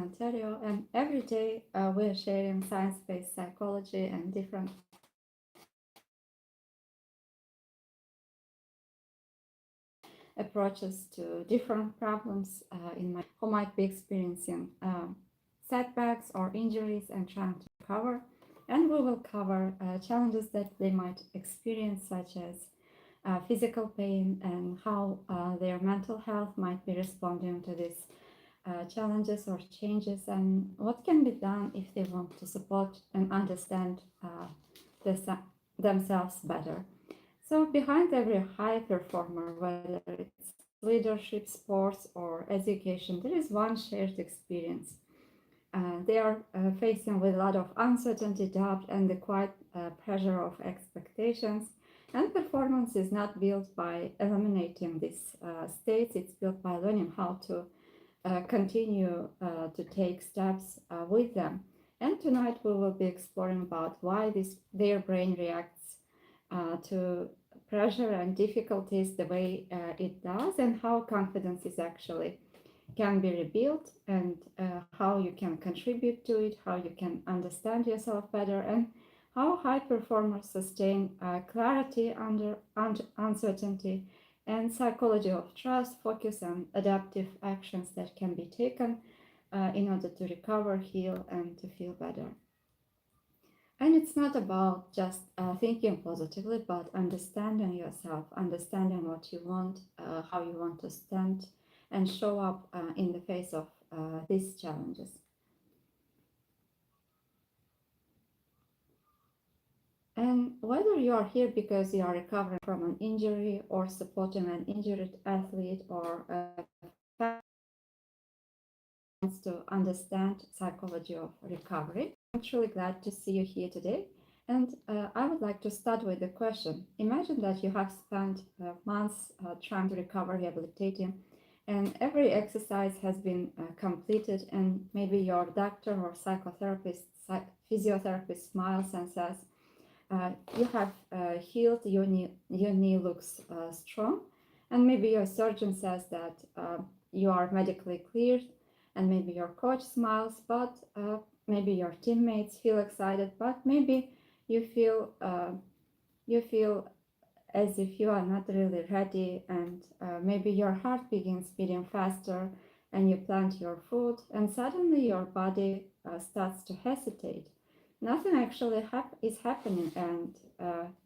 Ontario, and every day we're sharing science-based psychology and different approaches to different problems who might be experiencing setbacks or injuries and trying to recover. And we will cover challenges that they might experience, such as physical pain and how their mental health might be responding to these challenges or changes, and what can be done if they want to support and understand themselves better. So behind every high performer, whether it's leadership, sports, or education, there is one shared experience. They are facing with a lot of uncertainty, doubt, and the quiet pressure of expectations. And performance is not built by eliminating these states, it's built by learning how to continue to take steps with them. And tonight we will be exploring about why their brain reacts to pressure and difficulties the way it does, and how confidence is actually can be rebuilt, and how you can contribute to it, how you can understand yourself better, and how high performers sustain clarity under uncertainty, and psychology of trust, focus, and adaptive actions that can be taken in order to recover, heal, and to feel better. And it's not about just thinking positively, but understanding yourself, understanding what you want, how you want to stand and show up in the face of these challenges. And whether you are here because you are recovering from an injury, or supporting an injured athlete, or to understand psychology of recovery, I'm truly glad to see you here today. And I would like to start with a question. Imagine that you have spent months trying to recover, rehabilitating, and every exercise has been completed, and maybe your doctor or psychotherapist, physiotherapist smiles and says, you have healed, your knee looks strong, and maybe your surgeon says that you are medically cleared, and maybe your coach smiles, but maybe your teammates feel excited, but maybe you feel as if you are not really ready, and maybe your heart begins beating faster, and you plant your foot, and suddenly your body starts to hesitate. Nothing actually is happening, and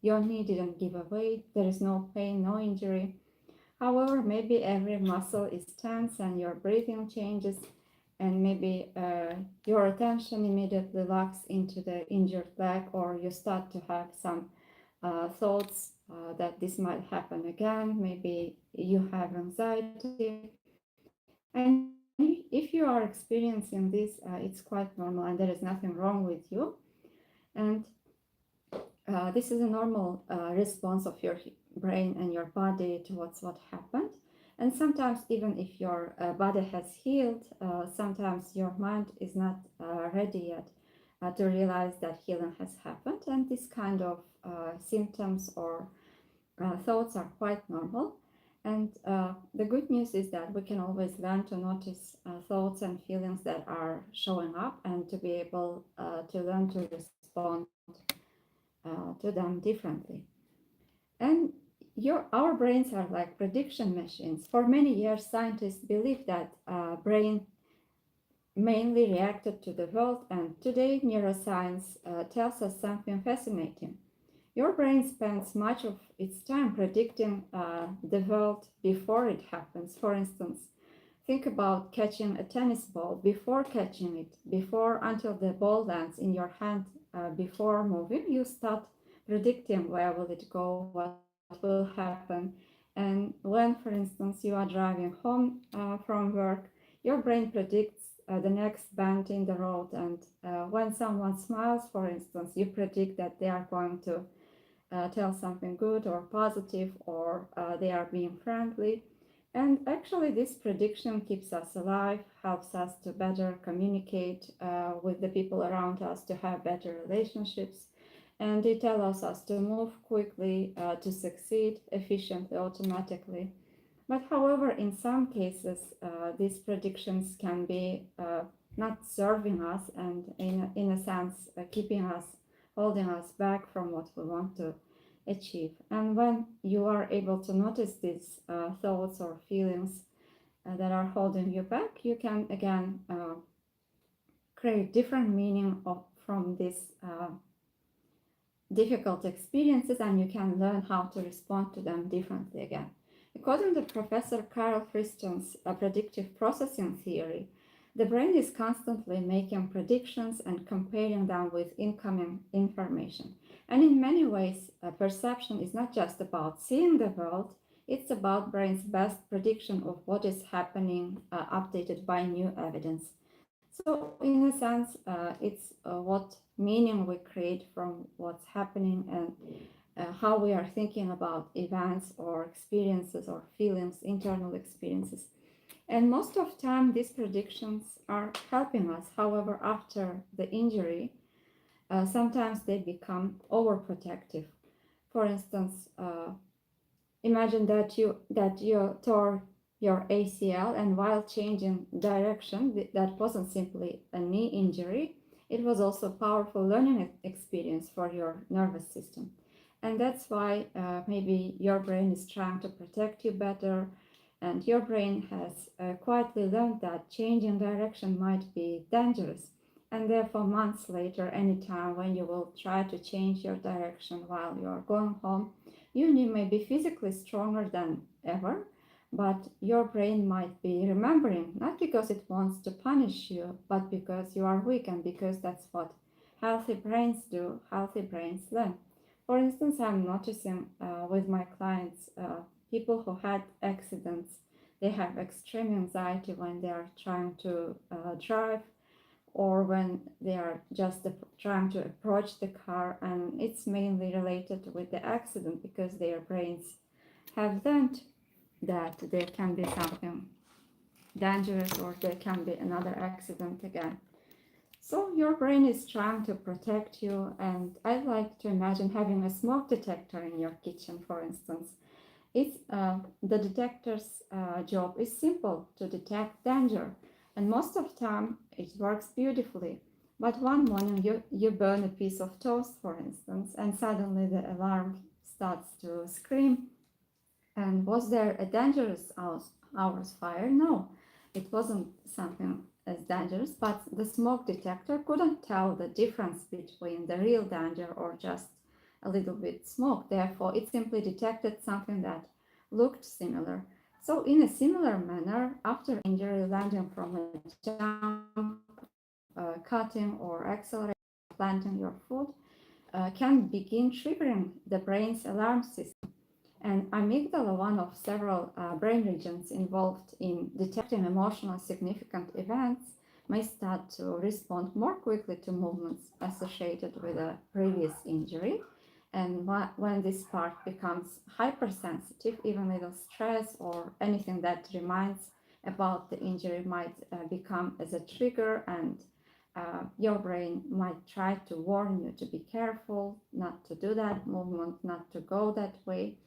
your knee didn't give away. There is no pain, no injury. However, maybe every muscle is tense, and your breathing changes, and maybe your attention immediately locks into the injured leg, or you start to have some thoughts that this might happen again. Maybe you have anxiety, and if you are experiencing this, it's quite normal, and there is nothing wrong with you. And this is a normal response of your brain and your body towards what happened. And sometimes, even if your body has healed, sometimes your mind is not ready yet to realize that healing has happened. And this kind of symptoms or thoughts are quite normal. And the good news is that we can always learn to notice thoughts and feelings that are showing up, and to be able to learn to respond to them differently. And our brains are like prediction machines. For many years, scientists believed that brain mainly reacted to the world, and today neuroscience tells us something fascinating. Your brain spends much of its time predicting the world before it happens. For instance, think about catching a tennis ball. Before catching it, until the ball lands in your hand, before moving, you start predicting where will it go, what will happen. And when, for instance, you are driving home from work, your brain predicts the next bend in the road. And when someone smiles, for instance, you predict that they are going to tell something good or positive, or they are being friendly. And actually, this prediction keeps us alive, helps us to better communicate with the people around us, to have better relationships, and it allows us to move quickly, to succeed efficiently, automatically. But however, in some cases, these predictions can be not serving us, and in a sense, keeping us, holding us back from what we want to achieve. And when you are able to notice these thoughts or feelings that are holding you back, you can again create different meaning from these difficult experiences, and you can learn how to respond to them differently again. According to Professor Carl Friston's predictive processing theory, the brain is constantly making predictions and comparing them with incoming information. And in many ways, perception is not just about seeing the world, it's about brain's best prediction of what is happening, updated by new evidence. So, in a sense, it's what meaning we create from what's happening, and how we are thinking about events or experiences or feelings, internal experiences. And most of the time, these predictions are helping us. However, after the injury, sometimes they become overprotective. For instance, imagine that you tore your ACL, and while changing direction, that wasn't simply a knee injury, it was also a powerful learning experience for your nervous system. And that's why maybe your brain is trying to protect you better, and your brain has quietly learned that changing direction might be dangerous. And therefore, months later, anytime when you will try to change your direction while you're going home, you may be physically stronger than ever, but your brain might be remembering, not because it wants to punish you, but because you are weak, and because that's what healthy brains do, healthy brains learn. For instance, I'm noticing with my clients, people who had accidents, they have extreme anxiety when they are trying to drive, or when they are just trying to approach the car, and it's mainly related with the accident because their brains have learned that there can be something dangerous, or there can be another accident again. So your brain is trying to protect you, and I like to imagine having a smoke detector in your kitchen, for instance. It's the detector's job is simple: to detect danger, and most of the time it works beautifully. But one morning you burn a piece of toast, for instance, and suddenly the alarm starts to scream. And was there a dangerous hours fire? No, it wasn't something as dangerous, but the smoke detector couldn't tell the difference between the real danger or just a little bit smoke. Therefore, it simply detected something that looked similar. So, in a similar manner, after injury landing from a jump, cutting or accelerating, planting your foot, can begin triggering the brain's alarm system. And amygdala, one of several brain regions involved in detecting emotional significant events, may start to respond more quickly to movements associated with a previous injury. And when this part becomes hypersensitive, even little stress or anything that reminds about the injury might become as a trigger, and your brain might try to warn you to be careful, not to do that movement, not to go that way,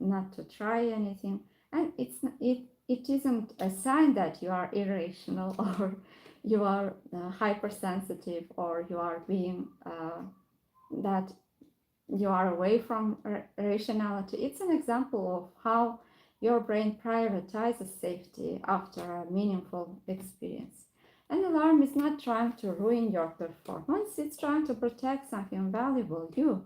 not to try anything. And it isn't a sign that you are irrational or you are hypersensitive, or you are being that you are away from rationality. It's an example of how your brain prioritizes safety after a meaningful experience. An alarm is not trying to ruin your performance, it's trying to protect something valuable, you.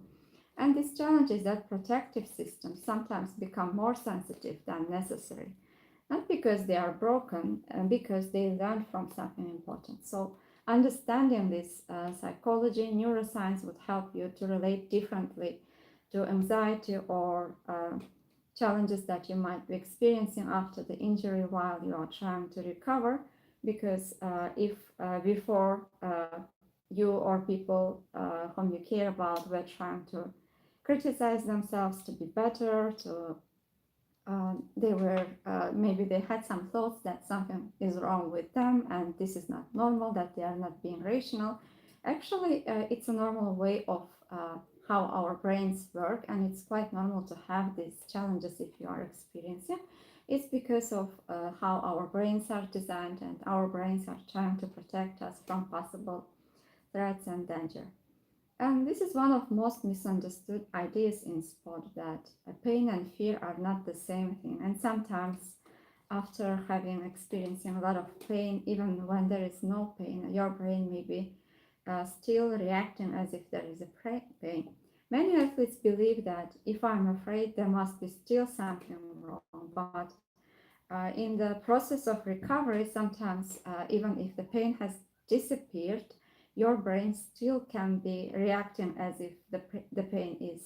And this challenge is that protective systems sometimes become more sensitive than necessary, not because they are broken, because they learn from something important. So, understanding this psychology, neuroscience would help you to relate differently to anxiety or challenges that you might be experiencing after the injury while you are trying to recover. Because if before you or people whom you care about were trying to criticize themselves to be better, to they were maybe they had some thoughts that something is wrong with them and this is not normal, that they are not being rational. Actually, it's a normal way of how our brains work, and it's quite normal to have these challenges if you are experiencing. It's because of how our brains are designed, and our brains are trying to protect us from possible threats and danger. And this is one of most misunderstood ideas in sport, that pain and fear are not the same thing. And sometimes after having experiencing a lot of pain, even when there is no pain, your brain may be still reacting as if there is a pain. Many athletes believe that if I'm afraid, there must be still something wrong. But in the process of recovery, sometimes even if the pain has disappeared, your brain still can be reacting as if the pain is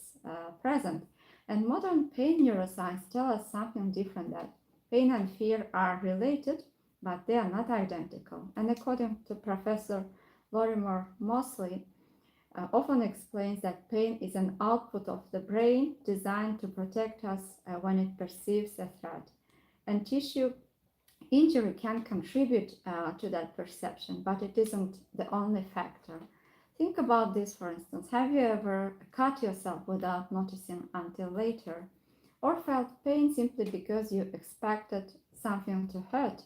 present. And modern pain neuroscience tells us something different, that pain and fear are related, but they are not identical. And according to Professor Lorimer Mosley, often explains that pain is an output of the brain designed to protect us when it perceives a threat. And tissue injury can contribute to that perception, but it isn't the only factor. Think about this, for instance. Have you ever cut yourself without noticing until later? Or felt pain simply because you expected something to hurt?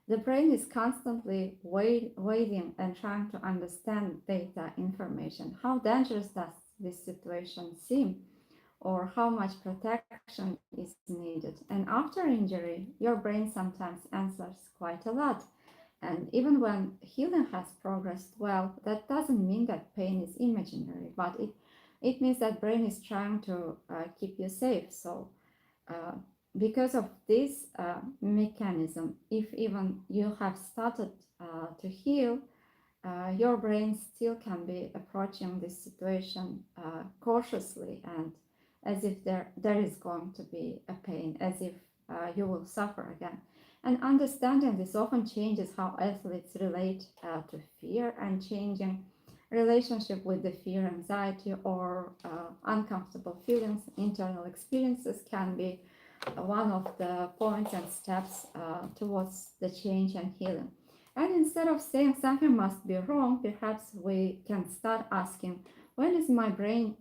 The brain is constantly waiting and trying to understand data information. How dangerous does this situation seem? Or how much protection is needed? And after injury, your brain sometimes answers quite a lot. And even when healing has progressed well, that doesn't mean that pain is imaginary, but it means that brain is trying to keep you safe. So uh, because of this mechanism, if even you have started to heal, your brain still can be approaching this situation cautiously, and as if there is going to be a pain, as if you will suffer again. And understanding this often changes how athletes relate to fear, and changing relationship with the fear, anxiety, or uncomfortable feelings, internal experiences can be one of the points and steps towards the change and healing. And instead of saying something must be wrong, perhaps we can start asking, what is my brain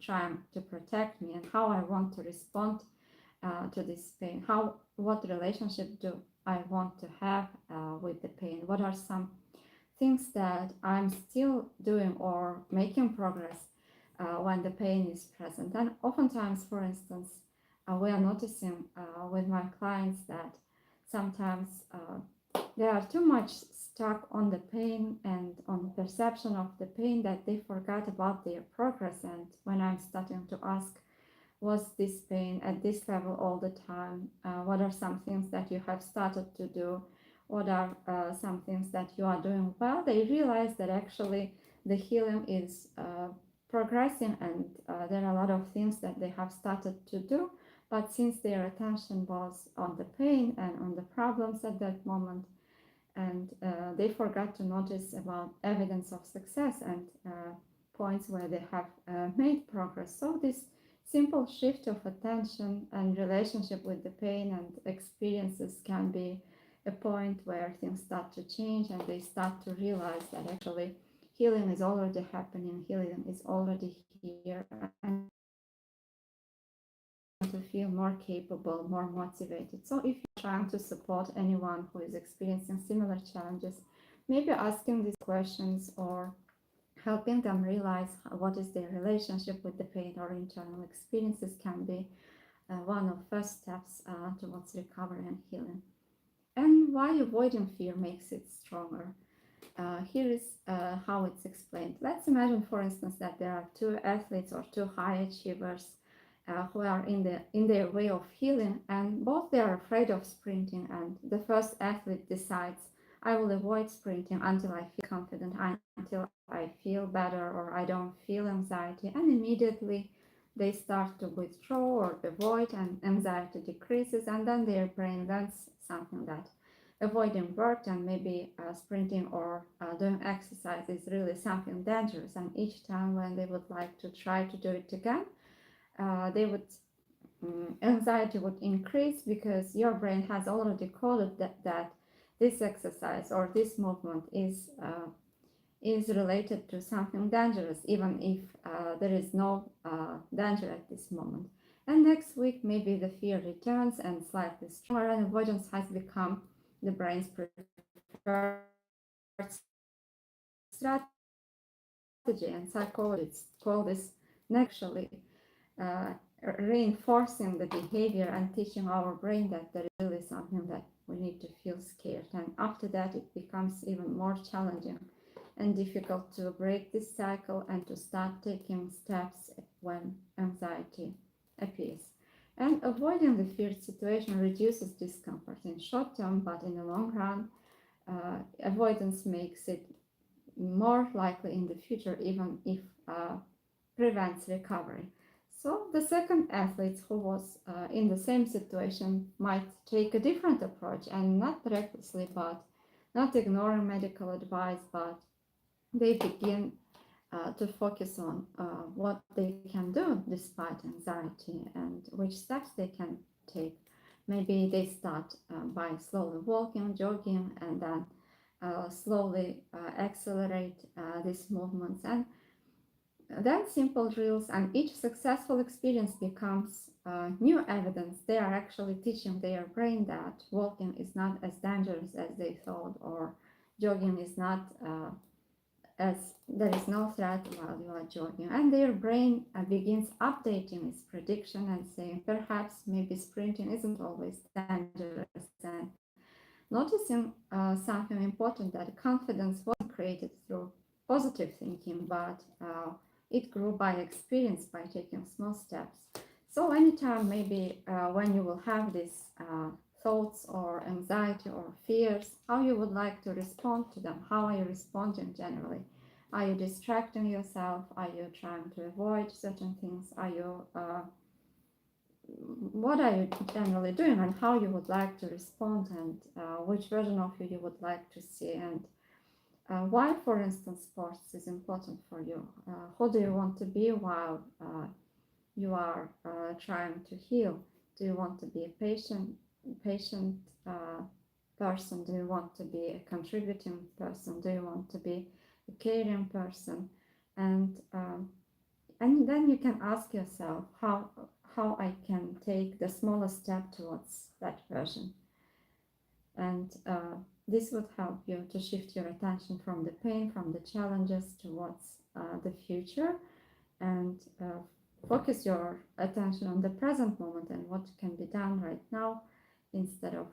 trying to protect me, and how I want to respond to this pain? What relationship do I want to have with the pain? What are some things that I'm still doing or making progress when the pain is present? And oftentimes, for instance, we are noticing with my clients that sometimes they are too much stuck on the pain and on the perception of the pain, that they forgot about their progress. And when I'm starting to ask, was this pain at this level all the time? What are some things that you have started to do? What are some things that you are doing well? They realize that actually the healing is progressing, and there are a lot of things that they have started to do. But since their attention was on the pain and on the problems at that moment, and they forgot to notice about evidence of success and points where they have made progress. So this simple shift of attention and relationship with the pain and experiences can be a point where things start to change, and they start to realize that actually healing is already happening, healing is already here, and to feel more capable, more motivated. So if you're trying to support anyone who is experiencing similar challenges, maybe asking these questions or helping them realize what is their relationship with the pain or internal experiences can be one of first steps towards recovery and healing. And why avoiding fear makes it stronger. Here is how it's explained. Let's imagine, for instance, that there are two athletes or two high achievers who are in their way of healing, and both they are afraid of sprinting. And the first athlete decides, I will avoid sprinting until I feel confident, until I feel better, or I don't feel anxiety. And immediately they start to withdraw or avoid, and anxiety decreases, and then their brain learns something, that avoiding work and maybe sprinting or doing exercise is really something dangerous. And each time when they would like to try to do it again, they would anxiety would increase, because your brain has already coded that this exercise or this movement is related to something dangerous, even if there is no danger at this moment. And next week, maybe the fear returns and slightly stronger, and avoidance has become the brain's preferred strategy. And psychologists call this negative reinforcement, actually reinforcing the behavior and teaching our brain that there is really something that we need to feel scared. And after that, it becomes even more challenging and difficult to break this cycle and to start taking steps when anxiety appears. And avoiding the feared situation reduces discomfort in short term, but in the long run, avoidance makes it more likely in the future, even if prevents recovery. So the second athlete who was in the same situation might take a different approach and not recklessly, but not ignoring medical advice, but they begin to focus on what they can do despite anxiety and which steps they can take. Maybe they start by slowly walking, jogging, and then slowly accelerate these movements. And then simple drills, and each successful experience becomes new evidence. They are actually teaching their brain that walking is not as dangerous as they thought, or jogging is not as there is no threat while you are jogging. And their brain begins updating its prediction and saying, perhaps maybe sprinting isn't always dangerous. And noticing something important, that confidence wasn't created through positive thinking, but it grew by experience, by taking small steps. So anytime maybe when you will have these thoughts or anxiety or fears, how you would like to respond to them, how are you responding generally? Are you distracting yourself? Are you trying to avoid certain things? Are you what are you generally doing, and how you would like to respond, and which version of you would like to see, and why, for instance, sports is important for you. Who do you want to be while you are trying to heal? Do you want to be a patient person? Do you want to be a contributing person? Do you want to be a caring person? And and then you can ask yourself how I can take the smallest step towards that version. And this would help you to shift your attention from the pain, from the challenges, towards the future, and focus your attention on the present moment and what can be done right now, instead of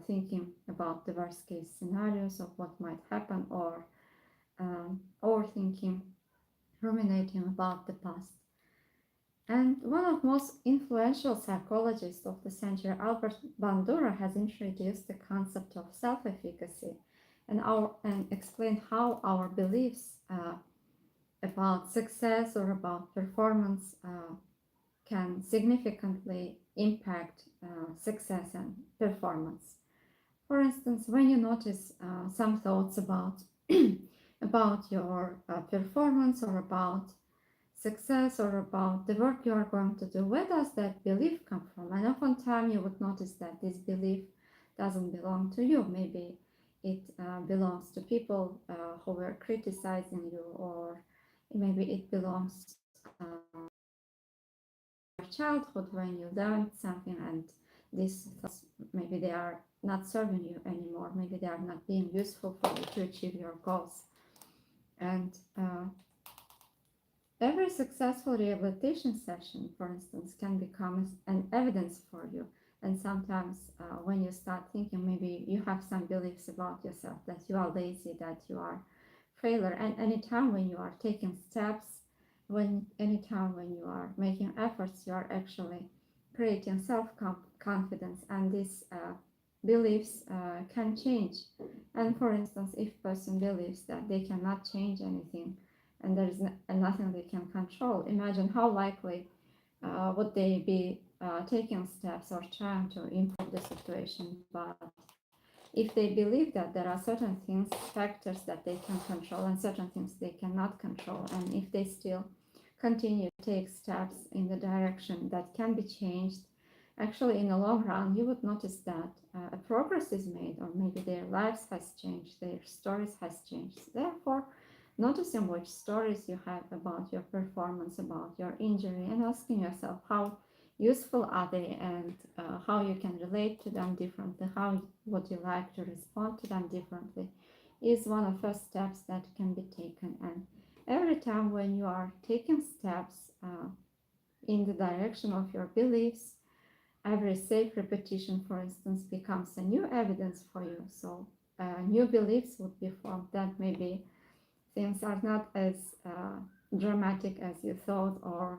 thinking about the worst case scenarios of what might happen, or overthinking, ruminating about the past. And one of the most influential psychologists of the century, Albert Bandura, has introduced the concept of self-efficacy and explained how our beliefs about success or about performance can significantly impact success and performance. For instance, when you notice some thoughts about about your performance, or about success, or about the work you are going to do, where does that belief come from? And oftentimes you would notice that this belief doesn't belong to you. Maybe it belongs to people who were criticizing you, or maybe it belongs your childhood when you learned something, and these thoughts, maybe they are not serving you anymore. Maybe they are not being useful for you to achieve your goals. And every successful rehabilitation session, for instance, can become an evidence for you. And sometimes when you start thinking, maybe you have some beliefs about yourself, that you are lazy, that you are failure. And anytime when you are taking steps, anytime when you are making efforts, you are actually creating self-confidence, and these beliefs can change. And for instance, if a person believes that they cannot change anything, and there is nothing they can control, imagine how likely would they be taking steps or trying to improve the situation. But if they believe that there are certain things, factors that they can control, and certain things they cannot control, and if they still continue to take steps in the direction that can be changed, actually in the long run you would notice that a progress is made, or maybe their lives has changed, their stories has changed. Therefore, noticing which stories you have about your performance, about your injury, and asking yourself how useful are they, and how you can relate to them differently, how would you like to respond to them differently, is one of the first steps that can be taken. And every time when you are taking steps in the direction of your beliefs, every safe repetition, for instance, becomes a new evidence for you. So new beliefs would be formed that maybe things are not as dramatic as you thought, or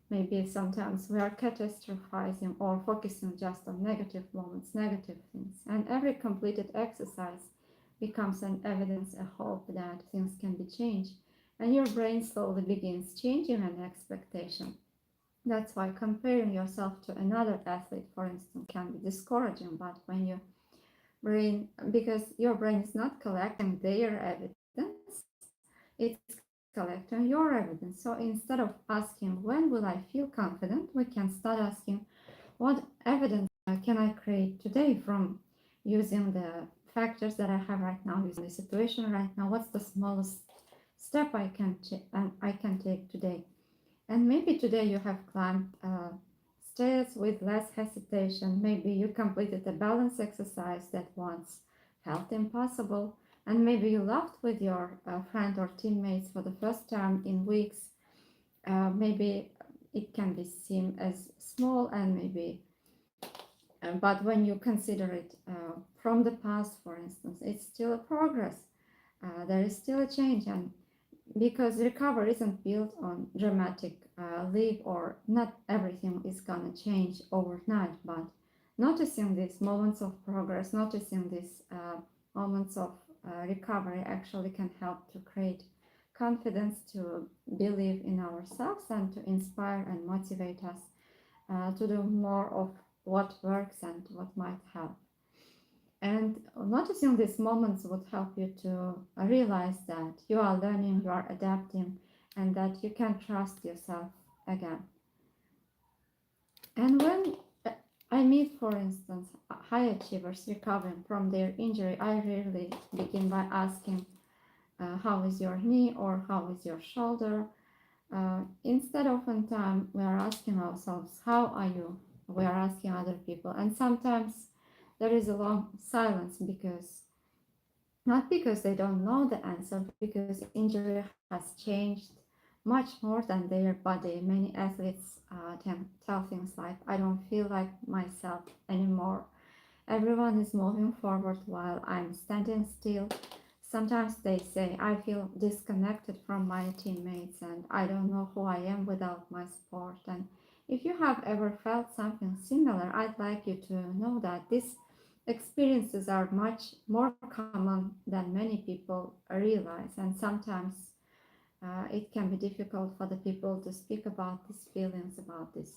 maybe sometimes we are catastrophizing or focusing just on negative moments, negative things. And every completed exercise becomes an evidence, a hope that things can be changed. And your brain slowly begins changing an expectation. That's why comparing yourself to another athlete, for instance, can be discouraging. But when you brain, because your brain is not collecting their evidence, it's collecting your evidence. So instead of asking, when will I feel confident, we can start asking, what evidence can I create today from using the factors that I have right now, using the situation right now? What's the smallest step I can take today? And maybe today you have climbed stairs with less hesitation. Maybe you completed a balance exercise that once felt impossible. And maybe you laughed with your friend or teammates for the first time in weeks. Maybe it can be seen as small, and maybe, but when you consider it from the past, for instance, it's still a progress. There is still a change, and because recovery isn't built on dramatic leap, or not everything is gonna change overnight, but noticing these moments of progress, noticing these moments of recovery actually can help to create confidence, to believe in ourselves, and to inspire and motivate us to do more of what works and what might help. And noticing these moments would help you to realize that you are learning, you are adapting, and that you can trust yourself again. And when I meet, for instance, high achievers recovering from their injury, I rarely begin by asking, how is your knee, or how is your shoulder? Instead, oftentimes, we are asking ourselves, how are you? We are asking other people. And sometimes there is a long silence, because not because they don't know the answer, because injury has changed much more than their body. Many athletes can tell things like, I don't feel like myself anymore. Everyone is moving forward while I'm standing still. Sometimes they say, I feel disconnected from my teammates, and I don't know who I am without my sport. And if you have ever felt something similar, I'd like you to know that these experiences are much more common than many people realize. And sometimes it can be difficult for the people to speak about these feelings, about these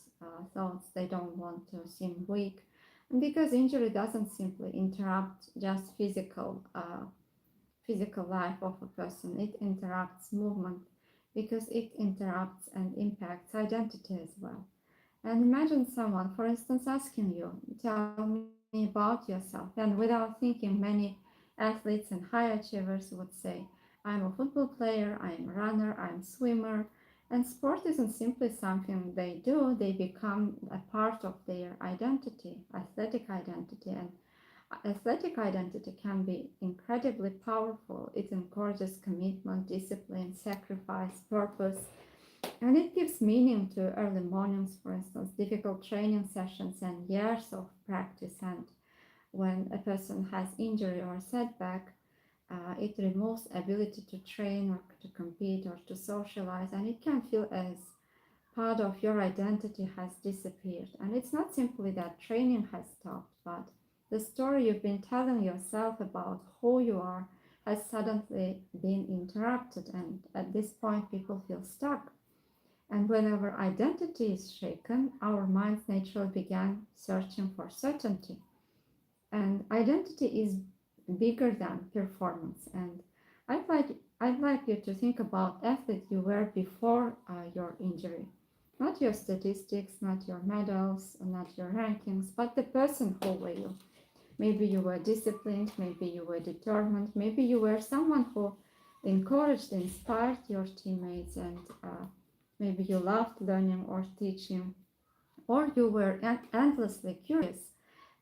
thoughts. They don't want to seem weak. And because injury doesn't simply interrupt just physical life of a person, it interrupts movement, because it interrupts and impacts identity as well. And imagine someone, for instance, asking you, tell me about yourself. And without thinking, many athletes and high achievers would say, I'm a football player, I'm a runner, I'm a swimmer. And sport isn't simply something they do, they become a part of their identity, athletic identity. And athletic identity can be incredibly powerful. It encourages commitment, discipline, sacrifice, purpose, and it gives meaning to early mornings, for instance, difficult training sessions, and years of practice. And when a person has injury or setback, it removes ability to train or to compete or to socialize, and it can feel as part of your identity has disappeared. And it's not simply that training has stopped, but the story you've been telling yourself about who you are has suddenly been interrupted, and at this point people feel stuck. And whenever identity is shaken, our minds naturally began searching for certainty. And identity is bigger than performance. And I'd like, I'd like you to think about athlete you were before your injury. Not your statistics, not your medals, not your rankings, but the person who were you. Maybe you were disciplined, maybe you were determined, maybe you were someone who encouraged, inspired your teammates, and maybe you loved learning or teaching, or you were endlessly curious.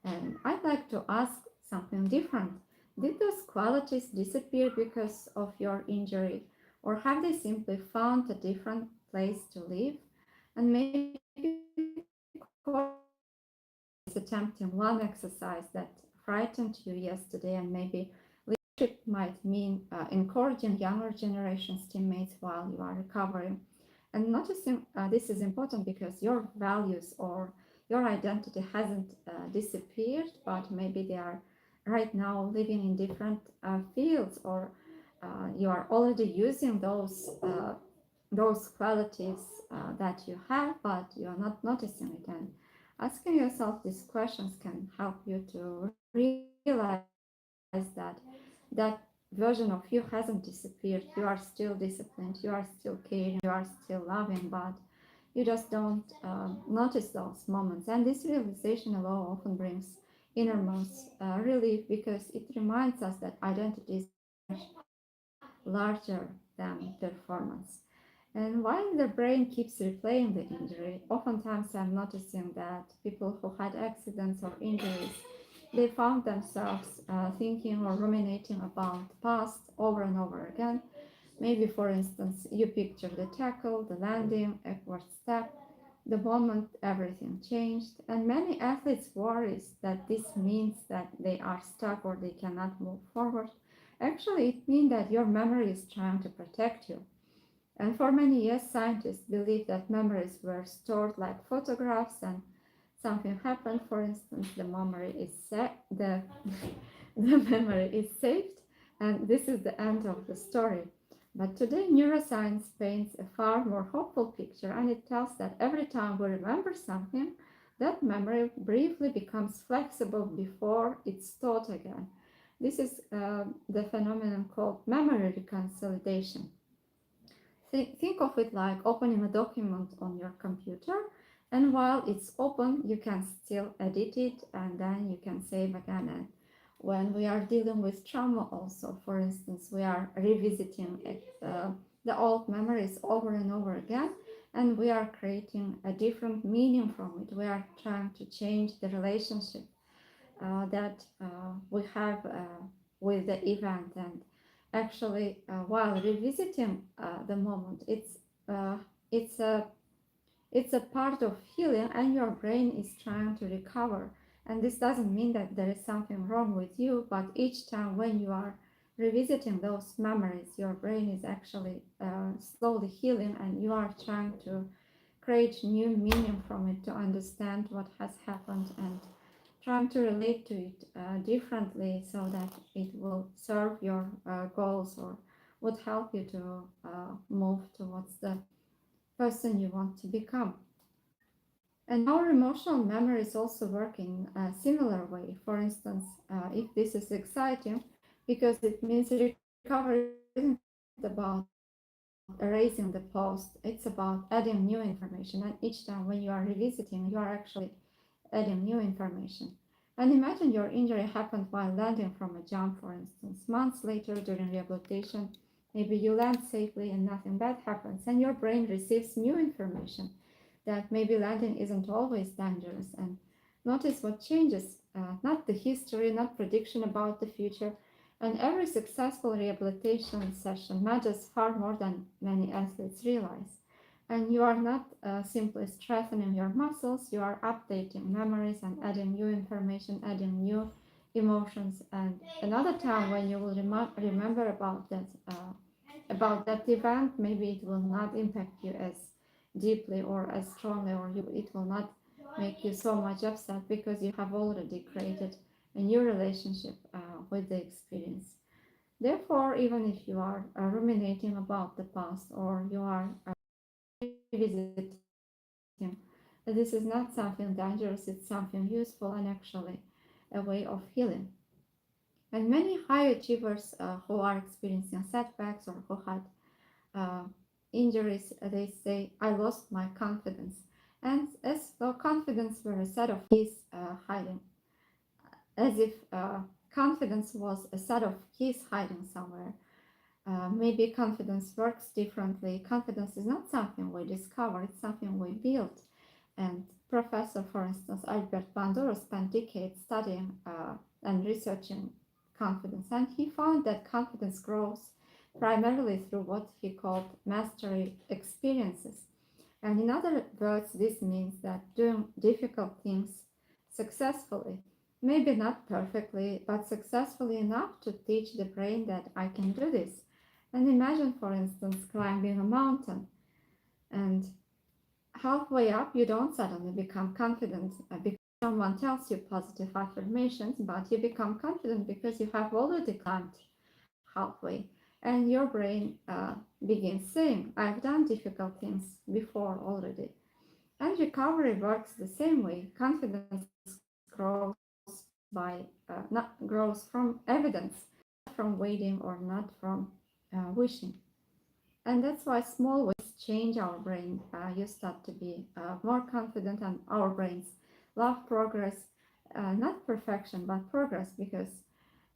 And I'd like to ask something different. Did those qualities disappear because of your injury, or have they simply found a different place to live? And maybe is attempting one exercise that frightened you yesterday, and maybe leadership might mean encouraging younger generations teammates while you are recovering. And noticing this is important because your values or your identity hasn't disappeared, but maybe they are right now living in different fields, or you are already using those qualities that you have, but you are not noticing it. And asking yourself these questions can help you to realize that version of you hasn't disappeared. You are still disciplined, you are still caring, you are still loving, but you just don't notice those moments. And this realization alone often brings innermost relief, because it reminds us that identity is larger than performance. And while the brain keeps replaying the injury, oftentimes I'm noticing that people who had accidents or injuries, they found themselves thinking or ruminating about the past over and over again. Maybe, for instance, you picture the tackle, the landing, awkward step, the moment everything changed, and many athletes worry that this means that they are stuck or they cannot move forward. Actually, it means that your memory is trying to protect you. And for many years, scientists believed that memories were stored like photographs, and something happened. For instance, the memory is the memory is saved, and this is the end of the story. But today, neuroscience paints a far more hopeful picture, and it tells that every time we remember something, that memory briefly becomes flexible before it's stored again. This is the phenomenon called memory reconsolidation. Think of it like opening a document on your computer, and while it's open, you can still edit it and then you can save again. And when we are dealing with trauma, also, for instance, we are revisiting the old memories over and over again, and we are creating a different meaning from it. We are trying to change the relationship that we have with the event. And actually, while revisiting the moment, uh, it's a it's a part of healing, and your brain is trying to recover. And this doesn't mean that there is something wrong with you, but each time when you are revisiting those memories, your brain is actually slowly healing, and you are trying to create new meaning from it, to understand what has happened and trying to relate to it differently, so that it will serve your goals, or would help you to move towards the person you want to become. And our emotional memory is also working a similar way. For instance, if this is exciting, because it means recovery isn't about erasing the past, it's about adding new information. And each time when you are revisiting, you are actually adding new information. And imagine your injury happened while landing from a jump, for instance. Months later during rehabilitation, maybe you land safely and nothing bad happens, and your brain receives new information that maybe landing isn't always dangerous. And notice what changes, not the history, not prediction about the future. And every successful rehabilitation session matters far more than many athletes realize. And you are not simply strengthening your muscles, you are updating memories and adding new information, adding new emotions. And another time when you will remember about that event, maybe it will not impact you as deeply or as strongly, or it will not make you so much upset, because you have already created a new relationship with the experience. Therefore, even if you are ruminating about the past, or you are revisiting, this is not something dangerous, it's something useful and actually a way of healing. And many high achievers who are experiencing setbacks, or who had uh, injuries, they say, I lost my confidence. And as though confidence were a set of keys hiding, as if confidence was a set of keys hiding somewhere. Maybe confidence works differently. Confidence is not something we discover, it's something we build. And Professor, for instance, Albert Bandura spent decades studying and researching confidence, and he found that confidence grows primarily through what he called mastery experiences. And in other words, this means that doing difficult things successfully, maybe not perfectly, but successfully enough to teach the brain that I can do this. And imagine, for instance, climbing a mountain, and halfway up, you don't suddenly become confident because someone tells you positive affirmations, but you become confident because you have already climbed halfway. And your brain begins saying, I've done difficult things before already. And recovery works the same way. Confidence grows from evidence, not from waiting or not from wishing. And that's why small ways change our brain. You start to be more confident, and our brains love progress, not perfection, but progress, because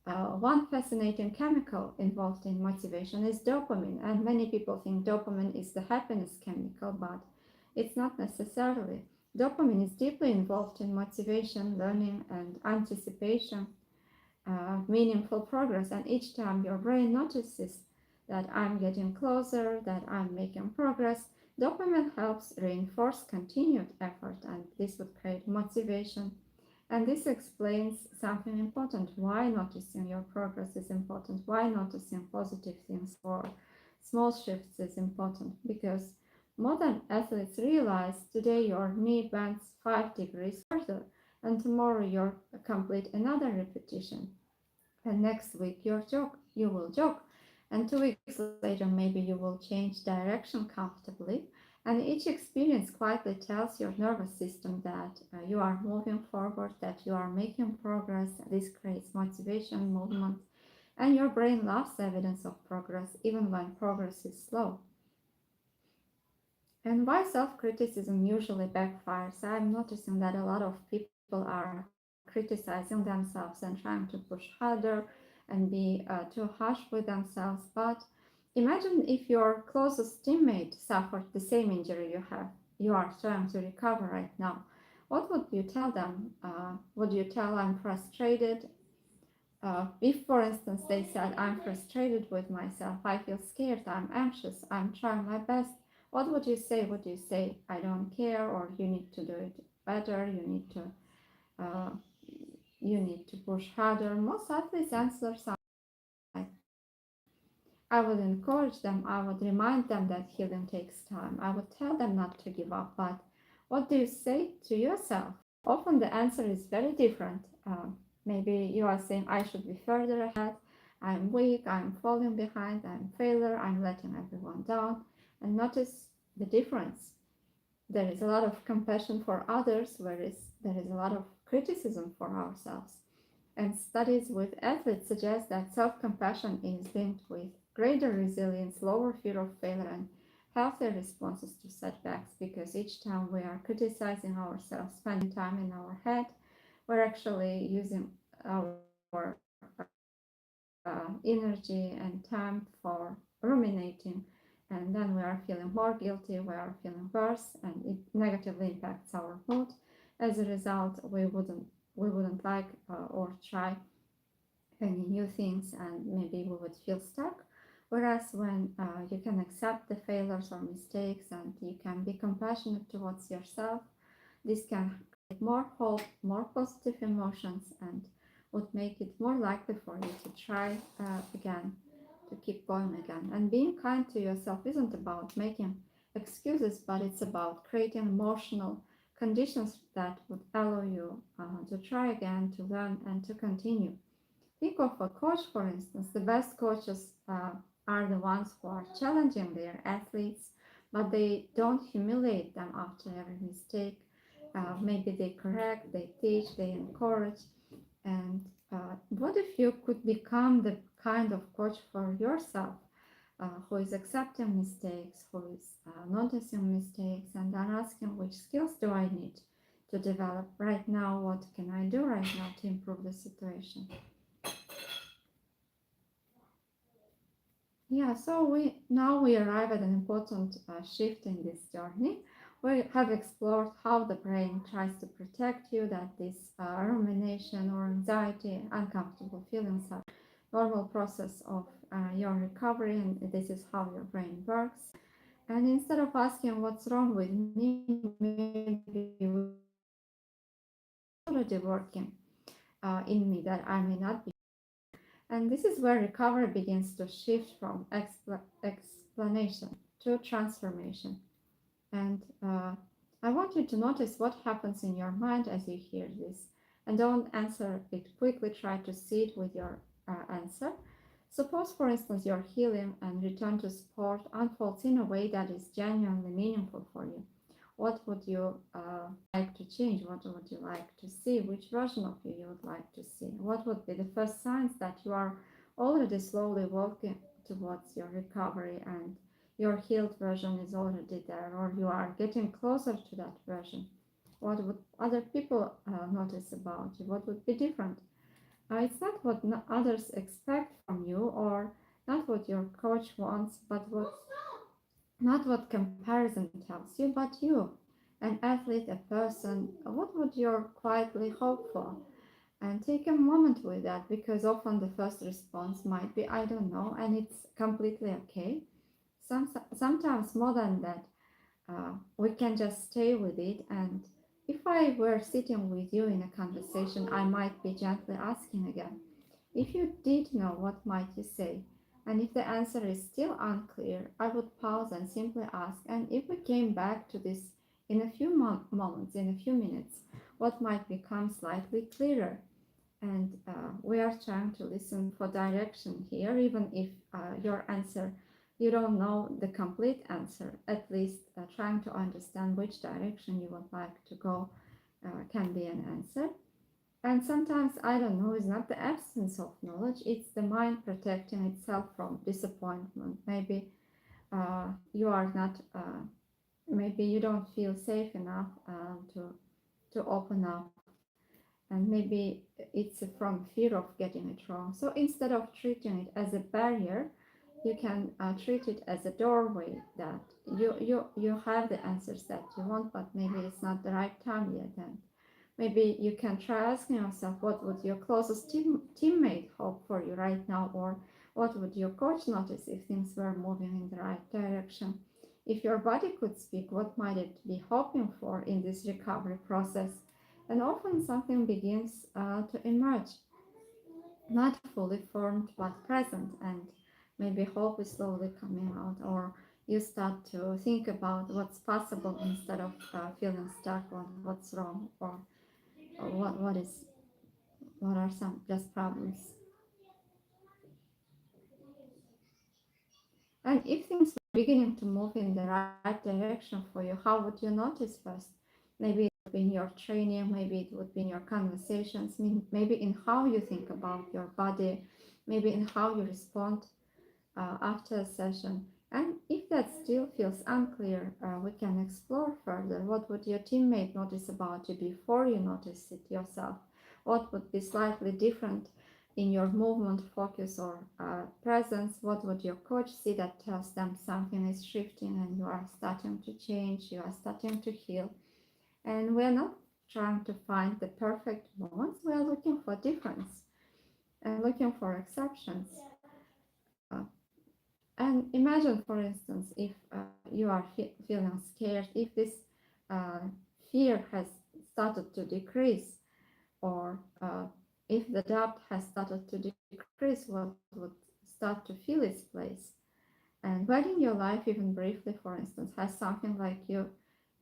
one fascinating chemical involved in motivation is dopamine, and many people think dopamine is the happiness chemical, but it's not necessarily. Dopamine is deeply involved in motivation, learning, and anticipation, meaningful progress. And each time your brain notices that I'm getting closer, that I'm making progress, dopamine helps reinforce continued effort, and this would create motivation. And this explains something important: why noticing your progress is important, why noticing positive things or small shifts is important. Because modern athletes realize today your knee bends 5 degrees further, and tomorrow you'll complete another repetition, and next week you will jog, and 2 weeks later maybe you will change direction comfortably. And each experience quietly tells your nervous system that you are moving forward, that you are making progress. This creates motivation, movement, and your brain loves evidence of progress even when progress is slow. And why self-criticism usually backfires? I'm noticing that a lot of people are criticizing themselves and trying to push harder and be too harsh with themselves. But imagine if your closest teammate suffered the same injury you have. You are trying to recover right now. What would you tell them? Would you tell I'm frustrated? If, for instance, they said, I'm frustrated with myself, I feel scared, I'm anxious, I'm trying my best, what would you say? Would you say, I don't care, or you need to do it better, uh, you need to push harder? Most athletes answer something like, I would encourage them, I would remind them that healing takes time, I would tell them not to give up. But what do you say to yourself? Often the answer is very different. Maybe you are saying, I should be further ahead, I'm weak, I'm falling behind, I'm a failure, I'm letting everyone down. And notice the difference. There is a lot of compassion for others, whereas there is a lot of criticism for ourselves. And studies with athletes suggest that self compassion is linked with greater resilience, lower fear of failure, and healthier responses to setbacks, because each time we are criticizing ourselves, spending time in our head, we're actually using our energy and time for ruminating, and then we are feeling more guilty, we are feeling worse, and it negatively impacts our mood. As a result, we wouldn't like or try any new things, and maybe we would feel stuck. Whereas when you can accept the failures or mistakes and you can be compassionate towards yourself, this can create more hope, more positive emotions, and would make it more likely for you to try again, to keep going again. And being kind to yourself isn't about making excuses, but it's about creating emotional conditions that would allow you to try again, to learn, and to continue. Think of a coach, for instance. The best coaches are the ones who are challenging their athletes, but they don't humiliate them after every mistake. Maybe they correct, they teach, they encourage. And what if you could become the kind of coach for yourself, who is accepting mistakes, who is noticing mistakes, and then asking, which skills do I need to develop right now? What can I do right now to improve the situation? Yeah, so we arrive at an important shift in this journey. We have explored how the brain tries to protect you, that this rumination or anxiety, uncomfortable feelings are normal process of your recovery, and this is how your brain works. And instead of asking what's wrong with me, maybe we can ask what's already working in me that I may not be. And this is where recovery begins to shift from explanation to transformation. And I want you to notice what happens in your mind as you hear this. And don't answer it quickly, try to see it with your answer. Suppose, for instance, your healing and return to sport unfolds in a way that is genuinely meaningful for you. What would you like to change? What would you like to see? Which version of you would like to see? What would be the first signs that you are already slowly walking towards your recovery and your healed version is already there, or you are getting closer to that version? What would other people notice about you? What would be different? It's not what others expect from you, or not what your coach wants, but what not what comparison tells you, but you, an athlete, a person. What would you quietly hope for? And take a moment with that, because often the first response might be, I don't know, and it's completely okay. Sometimes more than that, we can just stay with it. And if I were sitting with you in a conversation, I might be gently asking again, if you did know, what might you say? And if the answer is still unclear, I would pause and simply ask, and if we came back to this in a few moments, in a few minutes, what might become slightly clearer? And we are trying to listen for direction here, even if your answer, you don't know the complete answer, at least trying to understand which direction you would like to go can be an answer. And sometimes I don't know is not the absence of knowledge, it's the mind protecting itself from disappointment. Maybe you are not, maybe you don't feel safe enough to open up, and maybe it's from fear of getting it wrong. So instead of treating it as a barrier, you can treat it as a doorway, that you have the answers that you want, but maybe it's not the right time yet. And maybe you can try asking yourself, what would your closest teammate hope for you right now? Or what would your coach notice if things were moving in the right direction? If your body could speak, what might it be hoping for in this recovery process? And often something begins to emerge, not fully formed but present, and maybe hope is slowly coming out, or you start to think about what's possible instead of feeling stuck on what's wrong, or what are some just problems. And if things are beginning to move in the right direction for you, how would you notice first? Maybe it would be in your training, maybe it would be in your conversations, maybe in how you think about your body, maybe in how you respond after a session. And if that still feels unclear, we can explore further. What would your teammate notice about you before you notice it yourself? What would be slightly different in your movement, focus, or presence? What would your coach see that tells them something is shifting and you are starting to change, you are starting to heal? And we're not trying to find the perfect moments, we are looking for difference and looking for exceptions. Uh, And imagine, for instance, if you are feeling scared, if this uh, fear has started to decrease, or if the doubt has started to decrease, what would start to fill its place? And when in your life, even briefly, for instance, has something like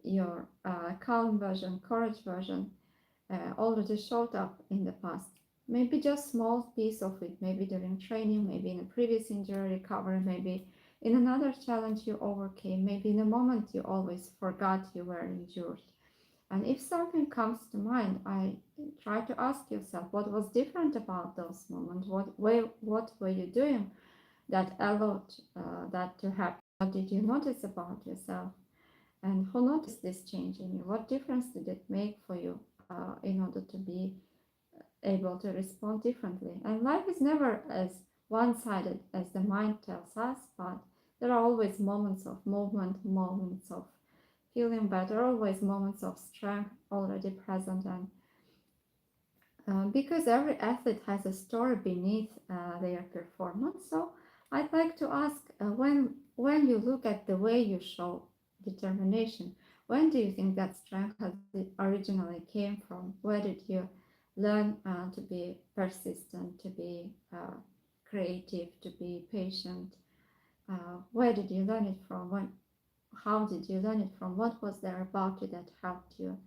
your calm version, courage version, already showed up in the past. Maybe just small piece of it, maybe during training, maybe in a previous injury recovery, maybe in another challenge you overcame, maybe in a moment you always forgot you were injured. And if something comes to mind, I try to ask yourself, what was different about those moments? What were you doing that allowed that to happen? What did you notice about yourself? And who noticed this change in you? What difference did it make for you in order to be able to respond differently? And life is never as one-sided as the mind tells us, but there are always moments of movement, moments of feeling better, always moments of strength already present. And because every athlete has a story beneath their performance. So I'd like to ask, when you look at the way you show determination, when do you think that strength has originally came from? Where did you learn to be persistent, to be creative, to be patient? Where did you learn it from? How did you learn it from? What was there about you that helped you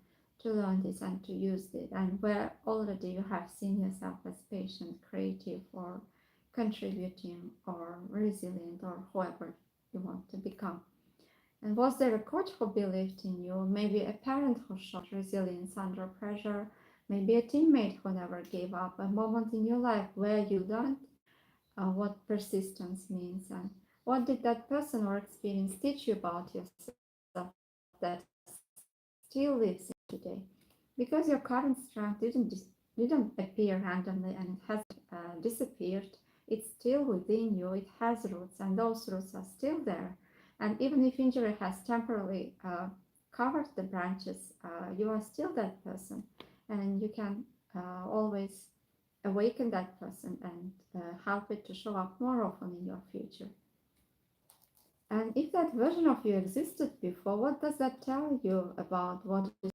to learn this and to use it? And where already you have seen yourself as patient, creative, or contributing, or resilient, or whoever you want to become? And was there a coach who believed in you? Maybe a parent who showed resilience under pressure? Maybe a teammate who never gave up? A moment in your life where you learned what persistence means, and what did that person or experience teach you about yourself that still lives in you today? Because your current strength didn't appear randomly and it hasn't disappeared. It's still within you. It has roots, and those roots are still there. And even if injury has temporarily covered the branches, you are still that person, and you can always awaken that person and help it to show up more often in your future. And if that version of you existed before, what does that tell you about what is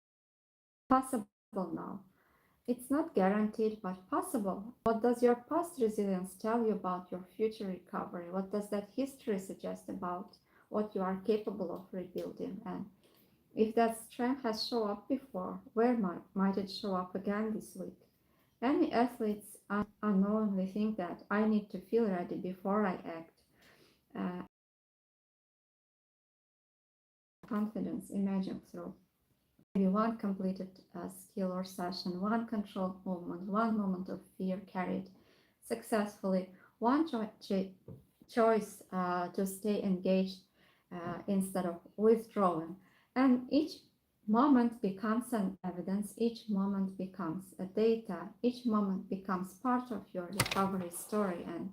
possible now? It's not guaranteed, but possible. What does your past resilience tell you about your future recovery? What does that history suggest about what you are capable of rebuilding? And if that strength has shown up before, where might it show up again this week? Many athletes unknowingly think that I need to feel ready before I act. Confidence emerging through maybe one completed skill or session, one controlled movement, one moment of fear carried successfully, one choice to stay engaged instead of withdrawing. And each moment becomes an evidence, each moment becomes a data, each moment becomes part of your recovery story. And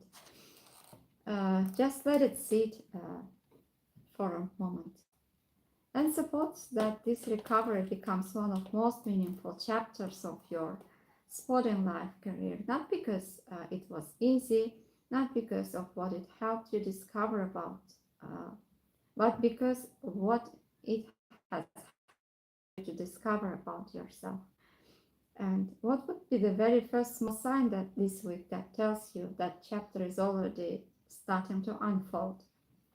just let it sit for a moment. And suppose that this recovery becomes one of most meaningful chapters of your sporting life career, not because it was easy, not because of what it helped you discover about, but because what it has helped you to discover about yourself. And what would be the very first small sign that this week that tells you that chapter is already starting to unfold?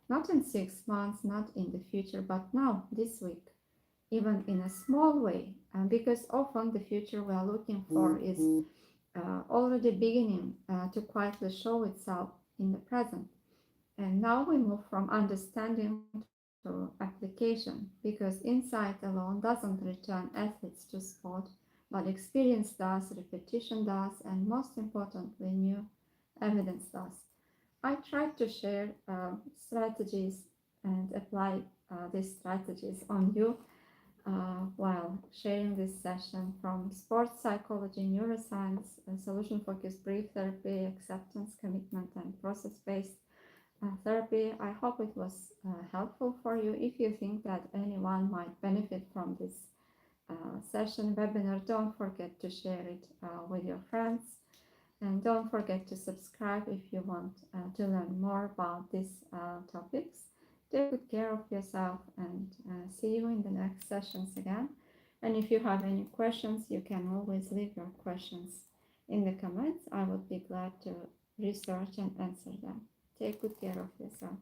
Not in 6 months, not in the future, but now, this week, even in a small way. And because often the future we are looking for is already beginning to quietly show itself in the present. And now we move from understanding to application, because insight alone doesn't return athletes to sport, but experience does, repetition does, and most importantly, new evidence does. I tried to share strategies and apply these strategies on you while sharing this session, from sports psychology, neuroscience, solution-focused brief therapy, acceptance, commitment, and process-based therapy. I hope it was helpful for you. If you think that anyone might benefit from this session, webinar, don't forget to share it with your friends. And don't forget to subscribe if you want to learn more about these topics. Take good care of yourself, and see you in the next sessions again. And if you have any questions, you can always leave your questions in the comments. I would be glad to research and answer them. Take good care of yourself.